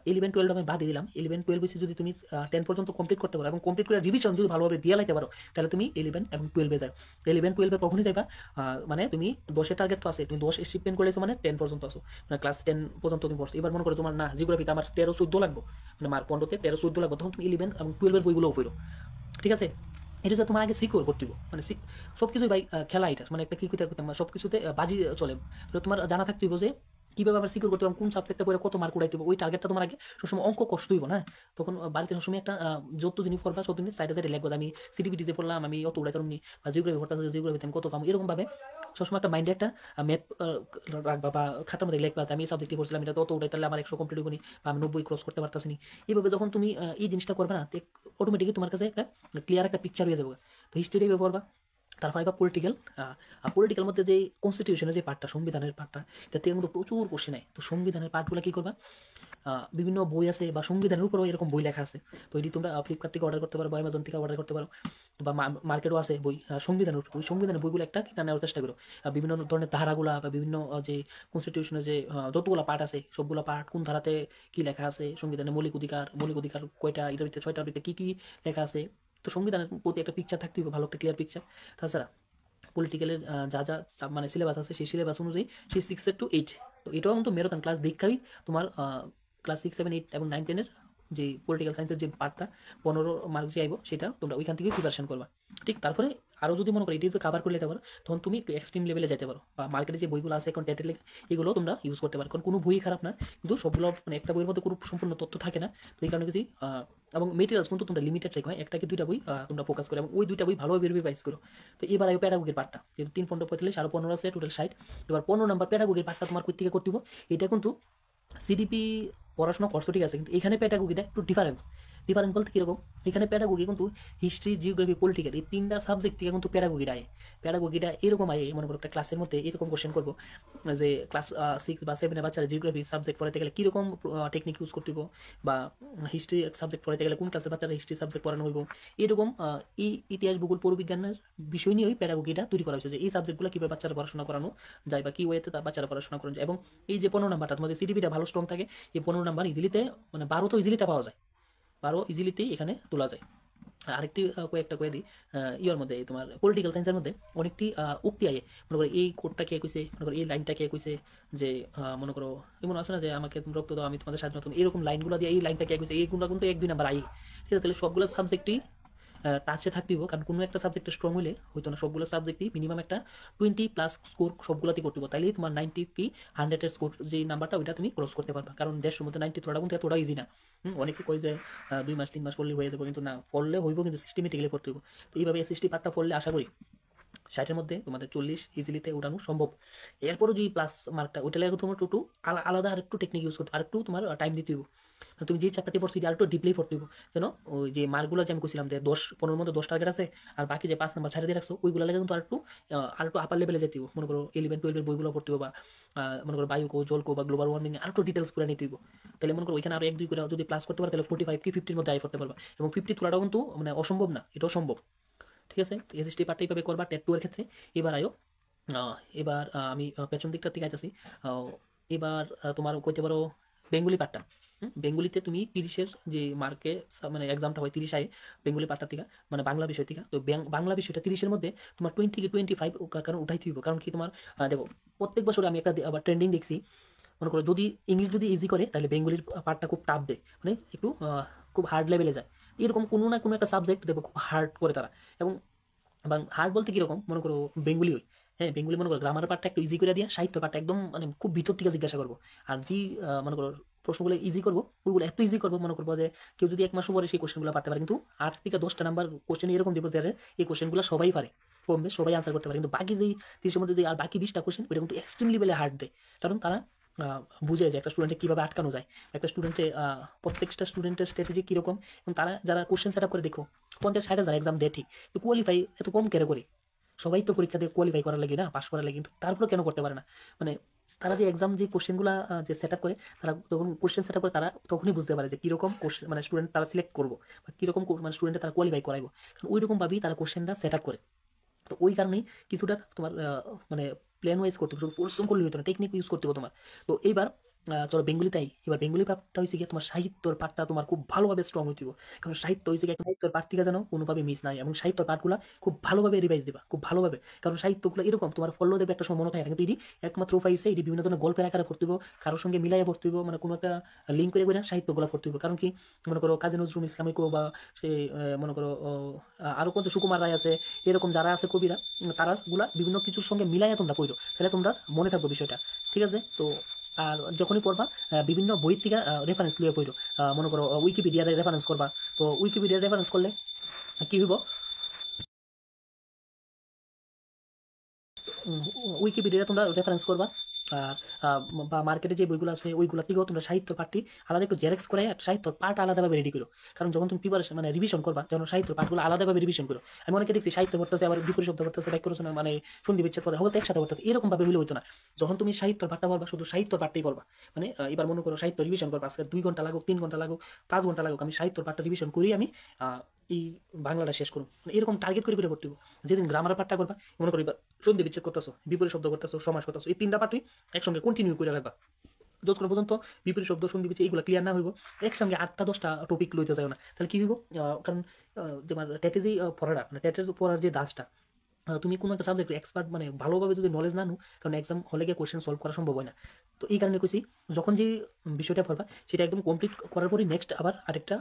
11-12 আমি বাদই দিলাম, 11-12 বেশি যদি তুমি 10 পর্যন্ত কমপ্লিট করতে পারো এবং কমপ্লিট করে রিভিশন যদি ভালোভাবে দিয়ে লাইতে পারো তাহলে তুমি 11 এবং 12-এ যাও। 11-12-এ তখনই যাইবা মানে তুমি 10-এর টার্গেট তো আছে, তুমি 10 অ্যাচিভমেন্ট করেছো মানে 10 পর্যন্ত আসো, মানে ক্লাস 10 পর্যন্ত তুমি পড়ছো। এবার মনে করো তোমার না জিওগ্রাফিতে আমার 13-14 লাগবে, মানে মার্ক 15-তে 13-14 লাগবে, তখন তুমি 11 এবং 12-এর বইগুলোও পড়ো। ঠিক আছে, এটা হচ্ছে তোমার আগে সিকিউর করতে হবে, মানে সব কিছুই ভাই খেলা এটা মানে একটা কি করতে সব কিছুতে বাজি চলে। তো তোমার জানা থাকতে হবে যে কীভাবে আবার সিকিউর করতে হবে, কোন সাবজেক্টে পড়ে কত মার্ক উঠাইতে হবে, ওই টার্গেটটা তোমার আগে সবসময় অঙ্ক কষ্ট হইব না। তখন বাড়িতে সবসময় একটা যত জিনিস পড়বা সব জিনিস সাইডে সাইডে লিখবো আমি সিডিপিটি যে পড়লাম আমি অত উড়াইতাম নি, বা জিওগ্রাফি পড়তে জিওগ্রাফিতে আমি কত পাবো, এরকমভাবে সবসময় একটা মাইন্ডে একটা ম্যাপ রাখবা বা খাতার মধ্যে লিখবা আমি এই সাবজেক্টে পড়ছিলাম এটা তত উঠাই তাহলে আমার 100 কমপ্লিট হবো নি বা আমি 90 ক্রস করতে পারতাছি নি। এইভাবে যখন তুমি এই জিনিসটা করবে না অটোমেটিকলি তোমার কাছে একটা ক্লিয়ার একটা পিকচার হয়ে যাবে। তো হিস্ট্রি পড়বা, তারপরে বা পলিটিক্যাল মধ্যে যে কনস্টিটিউশনের যে পার্টটা সংবিধানের পার্টটা এটাতে কিন্তু প্রচুর কোশ্চেন হয়। তো সংবিধানের পার্টগুলো কী করবা, বিভিন্ন বই আছে বা সংবিধানের উপরেও এরকম বই লেখা আছে, তো এটি তোমরা ফ্লিপকার্ট থেকে অর্ডার করতে পারো বা অ্যামাজন থেকে অর্ডার করতে পারো বা মার্কেটও আছে বই সংবিধানের উপর। ওই সংবিধানের বইগুলো একটা কিনা নেওয়ার চেষ্টা করো। বিভিন্ন ধরনের ধারাগুলা বা বিভিন্ন যে কনস্টিটিউশনের যে যতগুলো পার্ট আছে সবগুলো পার্ট কোন ধারাতে কি লেখা আছে, সংবিধানের মৌলিক অধিকার কয়টা, এটার ভিতরে 6টার ভিতরে কী কী লেখা আছে। তো সংবিধানের প্রতি একটা পিকচার থাকতে হবে, ভালো একটা ক্লিয়ার পিকচার। তাছাড়া পলিটিক্যালের যা মানে সিলেবাস আছে সেই সিলেবাস অনুযায়ী সেই 6 to 8, তো এটাও কিন্তু মেরাথন ক্লাস দীক্ষাই তোমার ক্লাস 6, 7, 8 এবং 9, 10-এর যে পলিটিক্যাল সায়েন্সের যে পার্টটা 15 মার্ক যে আইব সেটা তোমরা ওইখান থেকে প্রিপারেশন করবা। ঠিক তারপরে আরও যদি মনে করো এটি যদি কাভার করে যেতে পারো তখন তুমি একটু এক্সট্রিম লেভেলে যেতে পারো, বা মার্কেটে যে বইগুলো আছে এখন টেটের এগুলো তোমরা ইউজ করতে পারো, কারণ কোনো বই খারাপ না, কিন্তু সবগুলো মানে একটা বইয়ের মধ্যে কোনো সম্পূর্ণ তথ্য থাকে না। তো এই কারণে যদি এবং মেটেরিয়ালস কিন্তু তোমরা লিমিটেড রেখো, একটা কি দুইটা বই তোমরা ফোকাস করো এবং ওই দুইটা বই ভালোভাবে রিভাইজ করো। তো এবার আগে প্যাডাগোগির পার্টটা যেহেতু 3 × 45 আরও 15 আছে, টোটাল 60। এবার 15 নম্বর প্যাডাগোগির পার্টটা তোমার কই থেকে করতে হবে, এটা কিন্তু সিডিপি পড়াশোনা করছো ঠিক আছে, কিন্তু এখানে প্যাডাগোগিটা একটু ডিফারেন্ট বলতে কীরকম, এখানে প্যাডাগোগি কিন্তু হিস্ট্রি, জিওগ্রাফি, পলিটিক্যাল এই 3টা সাবজেক্ট থেকে কিন্তু প্যাডাগোগিটা এরকম আয়। মনে করো একটা ক্লাসের মধ্যে এরকম কোশ্চেন করবো যে ক্লাস 6 বা 7-এর বাচ্চারা জিওগ্রাফি সাবজেক্ট পড়াতে গেলে কীরকম টেকনিক ইউজ করতে হইব, বা হিস্ট্রি সাবজেক্ট পড়াতে গেলে কোন ক্লাসের বাচ্চারা হিস্ট্রি সাবজেক্ট পড়ানো হইব, এরকম এই ইতিহাস, ভূগোল, পরিবিজ্ঞানের বিষয় নিয়ে ওই প্যাডাগোগিটা তৈরি করা হয়েছে যে এই সাবজেক্টগুলো কীভাবে বাচ্চারা পড়াশোনা করানো যায় বা কী ওয়েতে তার বাচ্চারা পড়াশোনা করানো যায়। এবং এই যে 15 নম্বরটা তোমাদের সিডিপিটা ভালো স্ট্রং থাকে, এই 15 নম্বর ইজিলিতে মানে 12 তো ইজিলিতে পাওয়া যায়, 12 ইজিলিতেই এখানে তোলা যায়। আর আরেকটি কয়েকটা কয়ে দিই, ইয়ার মধ্যে তোমার পলিটিক্যাল সায়েন্সের মধ্যে অনেকটি উক্তি আয়ে, মনে করো এই কোডটা কে কইছে, মনে করো এই লাইনটা কে কইছে, যে মনে করো এমন আছে না যে আমাকে তুমি রক্ত দাও আমি তোমাদের স্বাধীনতা, এরকম লাইনগুলো দিয়ে এই লাইনটা কে কইছে, এইগুলো কিন্তু 1-2 নাম্বার আই। ঠিক আছে, তাহলে সবগুলো সাবজেক্টই টাচে থাকতে হবে, কারণ কোনো একটা সাবজেক্টে স্ট্রং হলে হয়তো না, সবগুলো সাবজেক্টই মিনিমাম একটা 20+ স্কোর সবগুলোতে করতে হবে, তাইলে তোমার 90 কি 100-এর স্কোর যে নাম্বারটা ওইটা তুমি ক্রস করতে পারবা। কারণ 150-এর মধ্যে 90 তোলাটা কিন্তু এতটা ইজি না। অনেকে কয় যে 2 মাস 3 মাস পড়লে হয়ে যাবে, কিন্তু না, পড়লে হইব, কিন্তু সিস্টেমেটিক্যালি পড়তে হইব। তো এইভাবে এসএসটি পার্টটা পড়লে আশা করি 60-এর মধ্যে তোমাদের 40 ইজিলিতে উঠানো সম্ভব। এরপরও যদি প্লাস মার্কটা ওইটা লাগে তোমার একটু আলাদা আর একটু টেকনিক ইউজ করতে, আর একটু তোমার টাইম দিতে হইব। তুমি যে চ্যাপ্টারটি পড়ছো আর একটু ডিপলি পড়তে হইব, যেন ওই যে মার্কগুলো যে আমি কইছিলাম যে 10-15-এর মধ্যে 10 টার্গেট আছে, আর বাকি যে 5 নাম্বার ছাড়ে দিয়ে রাখছো ওইগুলো লাগে কিন্তু আর একটু আপার লেভেলে যেতে হইব। মনে করো 11-12-এর বইগুলো পড়তে হইব, বা মনে করো বায়ুকো, জলকো বা গ্লোবাল ওয়ার্মিং আর একটু ডিটেলস করে নিতে হইব। তাহলে মনে করো ওইখানে আরো 1-2 করে যদি প্লাস করতে পারো তাহলে 45 কি 50-এর মধ্যে আই করতে পারবা, এবং 50 তোলাটাও কিন্তু মানে অসম্ভব না, এটাও সম্ভব। ঠিক আছে, এসএসটি পার্টটা এইভাবে করবা টেট 2 এর ক্ষেত্রে। এবার আয়ো এবার আমি পেছন দিকটার থেকে আইতাছি। এবার তোমার কইতে পারো বেঙ্গলি পার্টটা। বেঙ্গলিতে তুমি 30-এর যে মার্কে মানে এক্সামটা হয় 30 আয় বেঙ্গলি পার্টটা থেকে, মানে বাংলা বিষয় থেকে। তো বাংলা বিষয়টা 30-এর মধ্যে তোমার 20 কি 25 কারণ উঠাইতে হইব, কারণ কি তোমার দেখো প্রত্যেক বছর আমি একটা আবার ট্রেন্ডিং দেখছি, মনে করো যদি ইংলিশ যদি ইজি করে তাহলে বেঙ্গলির পার্টটা খুব টাফ দেয়, মানে একটু খুব হার্ড লেভেলে যায়। এরকম কোনো না কোনো একটা সাবজেক্ট দেখো খুব হার্ড করে তারা। এবং হার্ড বলতে কিরকম, মনে করো বেঙ্গলি হই, হ্যাঁ বেঙ্গলি মনে করো গ্রামার পার্টটা একটু ইজি করে দিয়া সাহিত্য পার্টটা একদম মানে খুব ভিতর থেকে জিজ্ঞাসা করবো। আর যে মনে করো প্রশ্নগুলো ইজি করবো ওইগুলো একটু ইজি করবো, মনে করবো যে কেউ যদি 1 মাস পরে সেই কোশ্চেনগুলো পারতে পারে, কিন্তু 8 থেকে 10টা নাম্বার কোশ্চেন এরকম দিব যে এই কোশ্চেনগুলো সবাই পারে, কম বেশ সবাই আনসার করতে পারে, কিন্তু বাকি যেই 30-এর মধ্যে যে আর বাকি 20টা কোশ্চেন ওইটা কিন্তু এক্সট্রিম লেভেলে হার্ড দেয়। কারণ তারা বুঝে যে একটা স্টুডেন্টকে কীভাবে আটকানো যায়, একটা স্টুডেন্টে প্রত্যেকটা স্টুডেন্টের স্ট্র্যাটেজি কীরকম, এবং তারা যারা কোশ্চেন সেট আপ করে দেখো 50-60 হাজার এক্সাম দেয় ঠিক, তো কোয়ালিফাই এত কম কেন করে? সবাই তো পরীক্ষা দিয়ে কোয়ালিফাই করার লাগে না, পাস করার লাগে, কিন্তু তারপরে কেন করতে পারে না? মানে তারা যে এক্সাম যে কোশ্চেনগুলো যে সেট আপ করে, তারা যখন কোশ্চেন সেট আপ করে তারা তখনই বুঝতে পারে যে কীরকম কোশ্চেন মানে স্টুডেন্ট তারা সিলেক্ট করবো, বা কীরকম মানে স্টুডেন্টে তারা কোয়ালিফাই করাইবো, কারণ ওইরকমভাবেই তারা কোশ্চেনটা সেট আপ করে। তো ওই কারণেই কিছুটা তোমার মানে প্ল্যান ওয়াইজ করতে হবে, শুধু পরিশ্রম করলে হতো না, টেকনিক ইউজ করতে হবে তোমার। তো এইবার চলো বেঙ্গলিটাই, এবার বেঙ্গলি পার্টটা হয়েছে গিয়ে তোমার সাহিত্যর পার্টটা তোমার খুব ভালোভাবে স্ট্রং হইতে হবে, কারণ সাহিত্য হয়েছে গিয়ে সাহিত্যর পার্ট থেকে যেন কোনোভাবে মিস নাই, এবং সাহিত্যর পার্টগুলো খুব ভালোভাবে রিভাইজ দিবা, খুব ভালোভাবে। কারণ সাহিত্যগুলো এরকম তোমার ফলো দেবে একটা সময় মনে থাকে না, কিন্তু এটি একমাত্র উপায় হচ্ছে এটি বিভিন্ন ধরনের গল্পের আকারে পড়তে হবে, কারোর সঙ্গে মিলাইয়া পড়তে হবে, মানে কোনো একটা লিঙ্ক করে করে সাহিত্যগুলো পড়তে হবে। কারণ কি মনে করো কাজী নজরুল ইসলামিক বা সে মনে করো আরও কত সুকুমার রায় আছে, এরকম যারা আছে কবিরা, তারা গুলা বিভিন্ন কিছুর সঙ্গে মিলাইয়া তোমরা পড়ো, তাহলে তোমরা মনে থাকবো বিষয়টা। ঠিক আছে, তো আর যখনই পড়বা বিভিন্ন বই থেকে রেফারেন্স লিয়ে পড়ো, মনে করো উইকিপিডিয়ার রেফারেন্স করবা। তো উইকিপিডিয়ার রেফারেন্স করলে কি হইব, উইকিপিডিয়া তোমরা রেফারেন্স করবা। আর বা মার্কেটে যে বইগুলো আছে ওইগুলো থেকেও তোমরা সাহিত্য পাঠটি আলাদা একটু জেরক্স করে সাহিত্য পাঠ আলাদাভাবে রেডি করো, কারণ যখন তুমি প্রিপারেশন মানে রিভিশন করবা তখন সাহিত্য পাঠগুলো আলাদাভাবে রিভিশন করো। আমি অনেকে দেখছি সাহিত্য পড়তেছে আবার বিপরীত শব্দ পড়তেছে, বাক্য রচনা মানে সন্ধি বিচ্ছেদ পড়া হয়তো একসাথে পড়তেছে, এরকম ভাবে হইলে হইতো না। যখন তুমি সাহিত্য পাঠটা পড়বা শুধু সাহিত্য পাঠটাই পড়বা, মানে এবার মনে করো সাহিত্য রিভিশন করবা, আজকে 2 ঘন্টা লাগুক 3 ঘন্টা লাগুক 5 ঘন্টা লাগুক, আমি সাহিত্য পাঠটা রিভিশন করি, আমি এই বাংলাটা শেষ করুন, মানে এরকম টার্গেট করে করতে হবে। যেদিন গ্রামার পাঠটা করবা মনে করি সন্ধি বিচ্ছেদ করতেছো, বিপরীত শব্দ করতেছো, সমাস করতেছো, এই 3টা পাঠই একসঙ্গে কন্টিনিউ করে রাখবা, যতক্ষণ পর্যন্ত বিপরীত শব্দ সন্ধি বিচ্ছেদ এইগুলো ক্লিয়ার না হইব। একসঙ্গে 8টা 10টা টপিক লইতে যাও না, তাহলে কি হইব, কারণ তোমার টেটে যে পড়াটা মানে টেটের পড়ার যে দাসটা, তুমি কোনো একটা সাবজেক্ট এক্সপার্ট মানে ভালোভাবে যদি নলেজ না নো, কারণ এক্সাম হলে গিয়ে কোশ্চেন সলভ করা সম্ভব হয় না। তো তো এই কারণে কইছি যখন যে বিষয়টা পড়বা সেটা একদম কমপ্লিট করার পরই নেক্সট আবার আরেকটা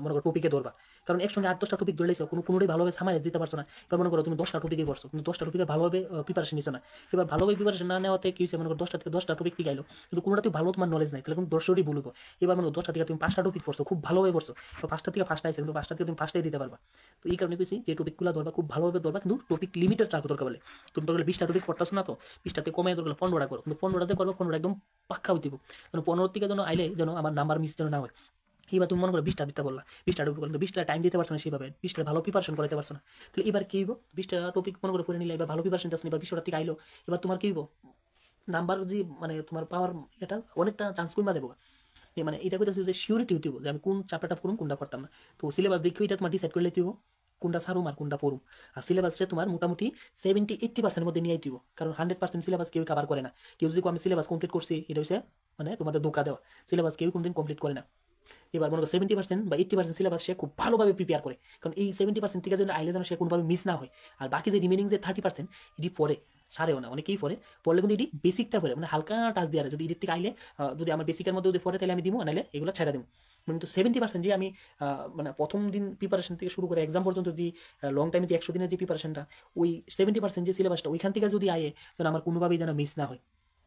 মনে করো টপিকে ধরবা, কারণ একসঙ্গে 8-10টা টপিক ধরে লাইছো কোনোটাই ভালোভাবে সামাইজ দিতে পারছো না। এবার মনে করো তুমি 10টা টপিকে পড়ছো কিন্তু 10টা টপিকে ভালোভাবে প্রিপারেশন নিছো না। এবার ভালোভাবে প্রিপারেশন না নেওয়াতে কি হয়েছে, মনে করো 10টা থেকে 10টা টপিক থেকে আইলো কিন্তু কোনোটাতেই ভালো তোমার নলেজ নাই, তাহলে কিন্তু 10টাই ভুল হইব। এবার মনে করো 10টা থেকে তুমি 5টা টপিক পড়ছো, খুব ভালোভাবে পড়ছো, তো 5টা থেকে ফার্স্ট আইছে কিন্তু 5টা থেকে তুমি ফার্স্টাই দিতে পারবা। তো এই কারণে কইছি যে টপিকগুলো ধরবা খুব ভালোভাবে ধরবা, কিন্তু টপিক লিমিটেড রাখো দরকার বলে। তুমি দরকার 20টা টপিক পড়তেছো না, তো 20টাতে কমে দরকার 15টা করো, কিন্তু 15টাতে করবো 15টা একদম পাক্কা হইতে হবে। কারণ 15 থেকে যেন আইলে যেন আমার নাম্বার মিস যেন না হয়। এবার তুমি মনে করো 20টা দিতে বললা, 20টা টপিক কিন্তু 20টা টাইম দিতে পারছো না, সেভাবে 20টা ভালো প্রিপারেশন করতে পারছো না। তাহলে এবার কি হইব, 20টা টপিক মনে করে পড়ে নিলে এবার ভালো প্রিপারেশন দিচ্ছ, এবার 20টা থেকে আইলো, এবার তোমার কি হইব নাম্বার যে মানে তোমার পাওয়ার এটা অনেকটা চান্স কমা দেবো। মানে এটা করতেছে যে সিউরিটি হইতে হবে যে আমি কোন চ্যাপ্টারটা পড়ুম কোনটা করতাম না। তো সিলেবাস দেখে এটা তোমার ডিসাইড করে লইতে হবে কোনটা সারুম আর কোনটা পড়ুম। আর সিলেবাসটা তোমার মোটামুটি 70-80% মধ্যে নিয়ে দিব, কারণ 100% সিলেবাস কেউ কভার করে না। কেউ যদি আমি সিলেবাস কমপ্লিট করছি এটা হচ্ছে মানে তোমাদের ধোকা দেওয়া, সিলেবাস কেউ কোনদিন কমপ্লিট করে না। এবার মনে করো 70% বা 80% সিলেবাস সে খুব ভালোভাবে প্রিপেয়ার করে, কারণ এই 70% থেকে যেন আইলে যেন সে কোনোভাবে মিস না হয়। আর বাকি যে রিমেনিং যে 30% এটি পরে সারেও না, অনেকেই পরে পড়লে কিন্তু এটি বেসিকটা পড়ে মানে হালকা টাচ দিয়ে যদি এদিক থেকে আইলে যদি আমার বেসিকের মধ্যে যদি পড়ে তাহলে আমি দিব, নাহলে এগুলো ছেড়ে দিব। কিন্তু 70% যে আমি মানে প্রথম দিন প্রিপারেশন থেকে শুরু করে এক্সাম পর্যন্ত যদি লং টাইমে যে 100 দিনের যে প্রিপারেশনটা, ওই 70% যে সিলেবাসটা ওইখান থেকে যদি আয়ে যেন আমার কোনোভাবেই যেন মিস না হয়।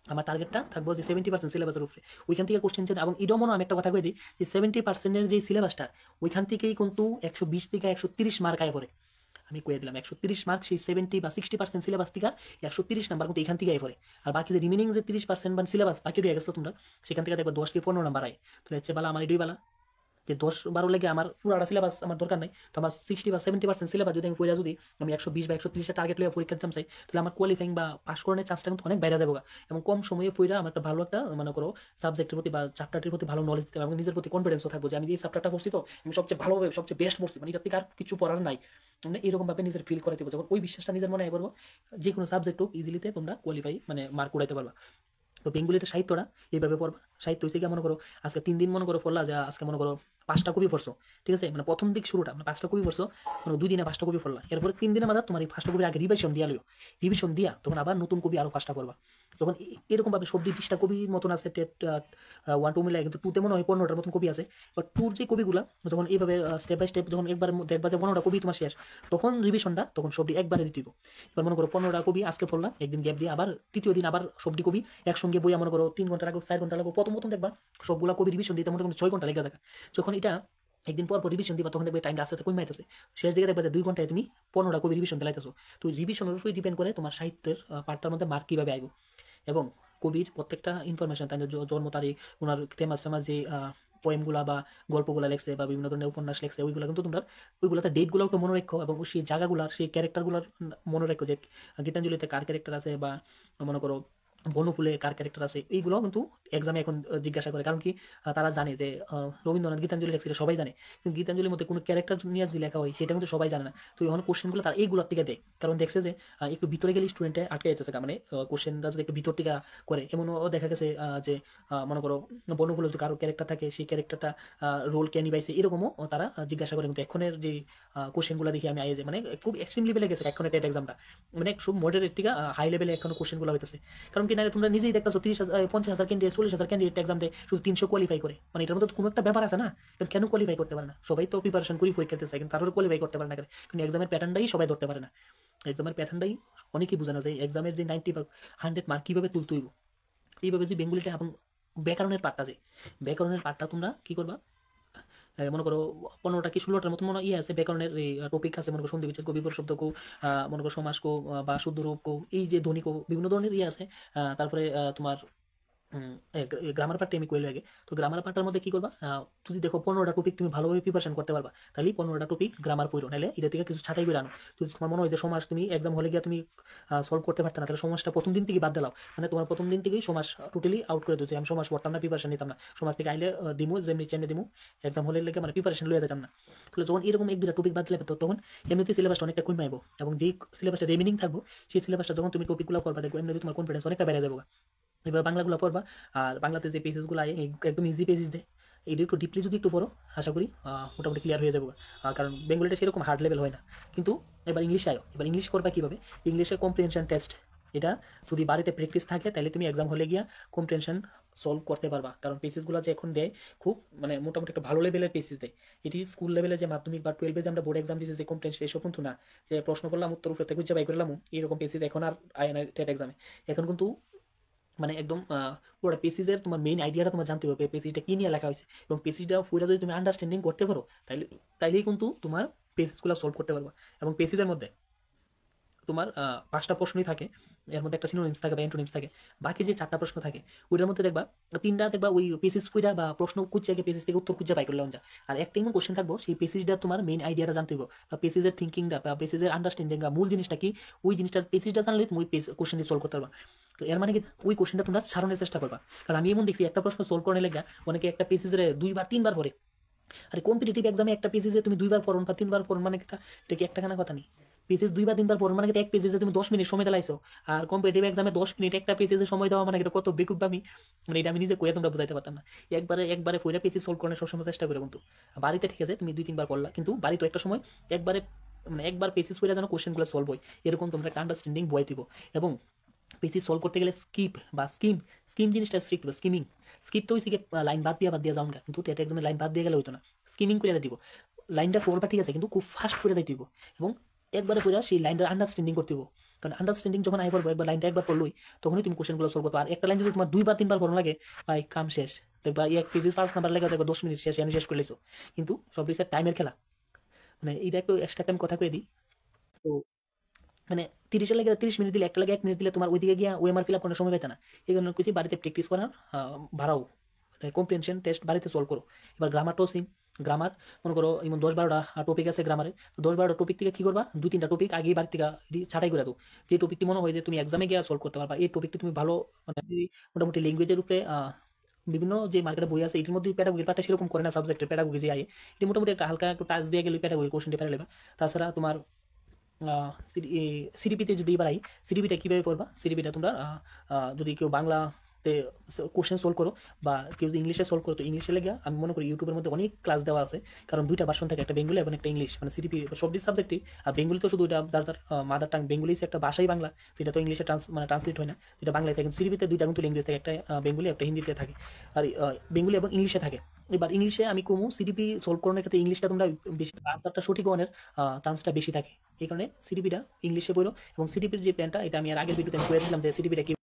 আমার টার্গেটটা থাকবো যে 70% সিলেবাসের উপরে, ওইখান থেকে কোশ্চেন চেন। এবং এটাও মনে আমি একটা কথা কই দিই যে 70%-এর যে সিলেবাসটা ওইখান থেকেই কিন্তু 120 থেকে 130 মার্ক আয় পড়ে। আমি কয়ে দিলাম 130 মার্ক সেই 70 বা 60% সিলেবাস থেকে 130 নাম্বার কিন্তু এখান থেকে আয় পড়ে। আর বাকি যে রিমেনিং যে 30% মানে সিলেবাস বাকি রয়ে গেছিল তোমরা, সেখান থেকে দেখো 10 কি 15 নাম্বার আয়। তো হচ্ছে বালা আমার এটাই বালা যে 10-12 লেগে আমার পুরোটা সিলেবাস আমার দরকার নাই। তো আমার 60 বা 70% সিলেবাস যদি আমি পড়া যদি আমি 120 বা 130 টার্গেট লইয়া পরীক্ষা দিতাম চাই, তাহলে আমার কোয়ালিফাইং বা পাস করানোর চান্সটা কিন্তু অনেক বাইরে যাবে এবং কম সময়ে পড়া আমার একটা ভালো একটা মনে করো সাবজেক্টের প্রতি বা চ্যাপ্টারটির প্রতি ভালো নলেজ দিতে এবং নিজের প্রতি কনফিডেন্সও থাকবো যে আমি এই চ্যাপ্টারটা পড়ছি তো আমি সবচেয়ে ভালোভাবে সবচেয়ে বেস্ট পড়ছি, মানে এটা থেকে আর কিছু পড়ার নাই। মানে এরকম ভাবে নিজের ফিল করাতে পারবো, যখন ওই বিশ্বাসটা নিজের মনে আয় করবো যে কোনো সাবজেক্ট হোক ইজিলিতে তোমরা কোয়ালিফাই মানে মার্ক উড়াইতে পারবা। তো বেঙ্গলিটা সাহিত্যটা এইভাবে পড়বা। সাহিত্য হয়েছে কি মনে করো আজকে 3 দিন মনে করো পড়লা যে আজকে মনে করো 5টা কবি পড়ছো, ঠিক আছে, মানে প্রথম দিক শুরুটা মানে 5টা কবি পড়ছো, মানে 2 দিনে 5টা কবি পড়লা, এরপরে 3 দিনের মাঝে তোমার এই 5টা কবির আগে রিভিশন দিয়া লিও, রিভিশন দিয়া তখন আবার নতুন কবি আরো 5টা পড়বা। তখন এরকম ভাবে সব 20টা কবির মতন আছে টেট 1-2 মিলে, কিন্তু 2তে মনে হয় 15টার মতন কবি আছে। বাট 2-র যে কবিগুলা যখন এইভাবে স্টেপ বাই স্টেপ যখন একবার দেখবা যে 15টা কবি তোমার শেষ, তখন রিভিশনটা তখন সবটি একবারে দিতে হবে। এবার মনে করো 15টা কবি আজকে পড়লা, একদিন গ্যাপ দিয়ে আবার তৃতীয় দিন আবার সবটি কবি একসঙ্গে বইয়া মনে করো 3 ঘন্টা লাগো 4 ঘন্টা লাগো, প্রথম প্রথম দেখবা সবগুলা কবি রিভিশন দিতে মোটামুটি 6 ঘন্টা লেগে থাকে। যখন এটা একদিন পর পর রিভিশন দিবা তখন দেখবে টাইমটা আস্তে আস্তে কমে যাইতেছে, শেষ দিকে দেখবে যে 2 ঘন্টায় তুমি 15টা কবি রিভিশন দিলাইতেছো। তো রিভিশনের উপরে ডিপেন্ড করে তোমার সাহিত্যের পার্টটার মধ্যে মার্ক কিভাবে আইব। এবং কবির প্রত্যেকটা ইনফরমেশন তাই জন্ম তারিখ, ওনার ফেমাস ফেমাস যে পোয়েমগুলা বা গল্পগুলা লেখছে বা বিভিন্ন ধরনের উপন্যাস লেখছে, ওইগুলো কিন্তু তোমরা ওইগুলোতে ডেটগুলো একটু মনে রাখো এবং সেই জায়গাগুলার সেই ক্যারেক্টারগুলার মনে রাখো যে গীতাঞ্জলিতে কার ক্যারেক্টার আছে বা মনে করো বনফুলে কার ক্যারেক্টার আছে, এইগুলো কিন্তু এক্সামে এখন জিজ্ঞাসা করে। কারণ কি তারা জানে যে রবীন্দ্রনাথ গীতাঞ্জলি লেখছিল সবাই জানে, কিন্তু গীতাঞ্জলির মধ্যে কোনো ক্যারেক্টার নিয়ে যদি লেখা হয় সেটা কিন্তু সবাই জানে না। তো এখন কোশ্চেনগুলো তারা এইগুলোর থেকে দেয়, কারণ দেখছে যে একটু ভিতরে গেলে স্টুডেন্টে আটকে যেতেছে, মানে কোশ্চেনটা যদি একটু ভিতর থেকে করে। এমনও দেখা গেছে যে মনে করো বনফুলে যদি কারো ক্যারেক্টার থাকে সেই ক্যারেক্টারটা রোল কে নিবাইছে এরকমও তারা জিজ্ঞাসা করে। কিন্তু এখনের যে কোশ্চেনগুলো দেখি আমি যে মানে খুব এক্সট্রিম লেভেলে গেছে এখনের টেট এক্সামটা, মানে খুব মডারেট থেকে হাই লেভেলে এখনো কোশ্চেনগুলো হইতেছে। কারণ কি না তোমরা নিজেই দেখতেছো 50,000 ক্যান্ডিডেট 40,000 ক্যান্ডিডেট এক্সাম দেয়, শুধু 300 কোয়ালিফাই করে, মানে এটার মধ্যে কোনো একটা ব্যাপার আছে না। কেন কোয়ালিফাই করতে পারে না? সবাই তো প্রিপারেশন করি পরীক্ষা দিতে চায় কিন্তু তারপরে কোয়ালিফাই করতে পারে না, কিন্তু এক্সামের প্যাটার্নটাই সবাই ধরতে পারে না। এক্সামের প্যাটার্নটাই অনেকেই বোঝে না যে এক্সামের যে 90 বা 100 মার্ক কীভাবে তুলতে হইব। এইভাবে যদি বেঙ্গলিটা এবং ব্যাকরণের পার্টটা যে ব্যাকরণের পার্টটা তোমরা কী করবা, মনে করো 15টা কি 16টার মতন মনে আছে ব্যাকরণের এই টপিক আছে, মনে করো সন্ধি বিচ্ছেদ কো, বিপরীত শব্দ কো, মনে করো সমাস কো বা শুদ্ধ রূপ কো, এই যে ধ্বনি কো, বিভিন্ন ধরনের আছে। তারপরে তোমার গ্রামার পার্টটা আমি কইলে আগে। তো গ্রামার পার্টটার মধ্যে কি করবা, যদি দেখো 15টা টপিক তুমি ভালোভাবে প্রিপারেশন করতে পারবা তাহলে 15টা টপিক গ্রামার পড়ো, নাহলে এটা থেকে কিছু ছাঁটাই করে আনো। যদি তোমার মনে হয় যে সমাজ তুমি এক্সাম হলে গিয়ে তুমি সলভ করতে পারতে না, তাহলে সমাজটা প্রথম দিন থেকে বাদ দিলাও, মানে তোমার প্রথম দিন থেকেই সমাজ টোটালি আউট করে দিচ্ছে। আমি সমাজ পড়তাম না, প্রিপারেশন নিতাম না, সমাজ থেকে আইলে দিমু যেমনি চেনে দিমু, এক্সাম হলে লেগে মানে প্রিপারেশন লইয়া যেতাম না। তাহলে যখন এরকম 1-2টা টপিক বাদ দিলে তখন এমনিতে সিলেবাসটা অনেকটা কমে আইব এবং যেই সিলেবাসটা রিমেনিং থাকবো সেই সিলেবাসটা যখন তুমি টপিকগুলো করবা দেখবো এমনিতে তোমার কনফিডেন্স অনেকটা বেড়ে যাবে। এবার বাংলাগুলো পড়বা, আর বাংলাতে যে পেজেসগুলো আয় একদম ইজি পেজেস দেয়, এইটা একটু ডিপলি যদি একটু পড়ো আশা করি মোটামুটি ক্লিয়ার হয়ে যাবে। কারণ বেঙ্গলিটা সেরকম হার্ড লেভেল হয় না। কিন্তু এবার ইংলিশে আয়ো, এবার ইংলিশ করবা কীভাবে, ইংলিশের কম্প্রিহেনশন টেস্ট এটা যদি বাড়িতে প্র্যাকটিস থাকে তাহলে তুমি এক্সাম হলে গিয়া কম্প্রিহেনশন সলভ করতে পারবা, কারণ পেসিসগুলো যে এখন দেয় খুব মানে মোটামুটি একটা ভালো লেভেলের পেসিস দেয়। এটি স্কুল লেভেলে যে মাধ্যমিক বা 12-এ যে আমরা বোর্ড এক্সাম দিয়েছি যে কম্প্রিহেনশন এসব কিন্তু না, যে প্রশ্ন করলাম উত্তর উপর থেকে খুঁজে বাই করলাম এরকম পেসিস এখন আর আয় না টেট এক্সামে। এখন কিন্তু মানে একদম পুরো পেসিজের তোমার মেইন আইডিয়াটা তোমার জানতে হবে, পেসিজটা কি নিয়ে লেখা হয়েছে, এবং পেসিজটা পুরো যদি তুমি আন্ডারস্ট্যান্ডিং করতে পারো তাহলে তাইলেই কিন্তু তোমার পেসিসগুলো সলভ করতে পারবা। এবং পেসিজের মধ্যে তোমার 5টা প্রশ্নই থাকে, এর মধ্যে একটা সিনোনিমস থাকে বা অ্যান্টোনিমস থাকে, বাকি যে 4টা প্রশ্ন থাকে ওইটার মধ্যে দেখবা 3টা দেখবা ওই পেসিস কইরা বা প্রশ্ন খুঁজছে আগে পেসিস থেকে উত্তর খুঁজে বাই করলে যা, আর একটা এমন কোশ্চেন থাকবো সেই পেসিসটা তোমার মেইন আইডিয়াটা জানতে হবে বা পেসিসের থিঙ্কিংটা বা পেসিসের আন্ডারস্ট্যান্ডিং বা মূল জিনিসটা কি, ওই জিনিসটা পেসিসটা জানলে তুমি ওই কোশ্চেনটি সলভ করতে পারবা। তো এর মানে কি ওই কোশ্চেনটা তোমরা সারানোর চেষ্টা করবা, কারণ আমি এমন দেখছি একটা প্রশ্ন সলভ করার লেগে অনেকে একটা পেসিসের 2-3 বার পড়ে। আরে কম্পিটিটিভ এক্সামে একটা পেজে তুমি 2 বার পড়ুন বা 3 বার পড়ুন মানে এটা কি একটা খানা কথা নেই? পেজেস 2 বা 3 বার পড়ুন মানে এক পেজে তুমি 10 মিনিট সময় দিলাইছো, আর কম্পিটিটিভ এক্সামে 10 মিনিট একটা পেজে সময় দেওয়া মানে এটা কত বেকুববামি, মানে এটা আমি নিজে কইয়া তোমরা বুঝাইতে পারতাম না। একবারে পড়া পেজ সলভ করার সবসময় চেষ্টা করে, কিন্তু বাড়িতে ঠিক আছে তুমি 2-3 বার পড়লা, কিন্তু বাড়িতে একটা সময় একবারে মানে একবার পেসিস পড়া যেন কোশ্চেনগুলো সলভ হয় এরকম তোমরা একটা আন্ডারস্ট্যান্ডিং বই দিব। এবং পেসিস সলভ করতে গেলে স্কিপ বা স্কিম জিনিসটা স্ট্রিক্ট বা স্কিমিং, স্কিপ তো হইছে লাইন বাদ দিয়া যাও না, কিন্তু টেট এক্সামে লাইন বাদ দিয়ে গেলে হইতো না, স্কিমিং করে দিব। লাইনটা পড়বা ঠিক আছে, কিন্তু খুব ফাস্ট করে দিতে হইব এবং একবারে পড়া সেই লাইনটার আন্ডারস্ট্যান্ডিং করতে হইব, কারণ আন্ডারস্ট্যান্ডিং যখন আই পড়বো একবার লাইনটা একবার পড়লই তখনই তুমি কোশ্চেনগুলো সলভ করতে। আর একটা লাইন যদি তোমার 2-3 বার পড়ানো লাগে ভাই কাম শেষ, দেখবা এক পেজে 5 নাম্বার লেগে দেখো 10 মিনিট শেষ আমি শেষ করে লেছো, কিন্তু সব বিষয়ে টাইমের খেলা। মানে এইটা একটু এক্সট্রা টাইম কথা কয়ে দিই। তো মানে 30-এর লাগে 30 মিনিট দিলে, একটা লাগে 1 মিনিট দিলে তোমার ওইদিকে গিয়া ওএমআর ফিল আপ করার সময় পেতে না। এই জন্য কিছু বাড়িতে প্র্যাকটিস করার বাড়াও, কম্প্রিহেনশন টেস্ট বাড়িতে সলভ করো। এবার গ্রামারটাও সেম, গ্রামার মনে করো এমন 10-12টা টপিক আছে গ্রামারে, তো 10-12টা টপিক থেকে কি করবা 2-3টা টপিক আগেই বাড়ি থেকে ছাঁটাই করে দাও, যে টপিকটি মনে হয় যে তুমি এক্সামে গিয়ে সলভ করতে পারবা, এই টপিকটি তুমি ভালো মানে মোটামুটি ল্যাঙ্গুয়েজের উপরে বিভিন্ন যে মার্কেটে বই আছে এটির মধ্যে প্যাডাগোগির পার্টটা সেরকম করে না, সাবজেক্টের প্যাডাগোগি যে আয়ে এটি মোটামুটি একটা হালকা একটু টাচ দিয়ে গেলে প্যাডাগোগি কোশ্চেনটি পেরে নেবে। তাছাড়া তোমার সিডিপিতে যদি এবার আই, সিডিপিটা কীভাবে পড়বা, সিডিপিটা তোমরা যদি কেউ বাংলাতে কোশ্চেন সলভ করো বা কেউ যদি ইংলিশে সলভ করো, তো ইংলিশে লেগে আমি মনে করি ইউটিউবের মধ্যে অনেক ক্লাস দেওয়া আছে, কারণ 2টা ভার্সন থাকে, একটা বেঙ্গলি এবং একটা ইংলিশ, মানে সিডিপি সব সাবজেক্টই। আর বেঙ্গলি তো শুধু এটা যার মাদার টাং বেঙ্গলি একটা ভাষাই বাংলা, যেটা তো ইংলিশে ট্রান্সলেট হয় না, যেটা বাংলায় থাকে। সিডিপিতে 2টা কিন্তু ল্যাঙ্গুয়েজ থাকে, একটা বেঙ্গলি একটা হিন্দিতে থাকে, আর বেঙ্গলি এবং ইংলিশে থাকে। এবার ইংলিশে আমি কমু সিডিপি সলভ করানোর ক্ষেত্রে ইংলিশটা তোমরা বেশি আনসারটা সঠিক হওয়ার চান্সটা বেশি থাকে, এই কারণে সিডিপিটা ইংলিশে পড়ো। এবং সিডিপির যে প্ল্যানটা এটা আমি আর আগের ভিডিওতে আমি করেছিলাম যে সিডিপিটা কি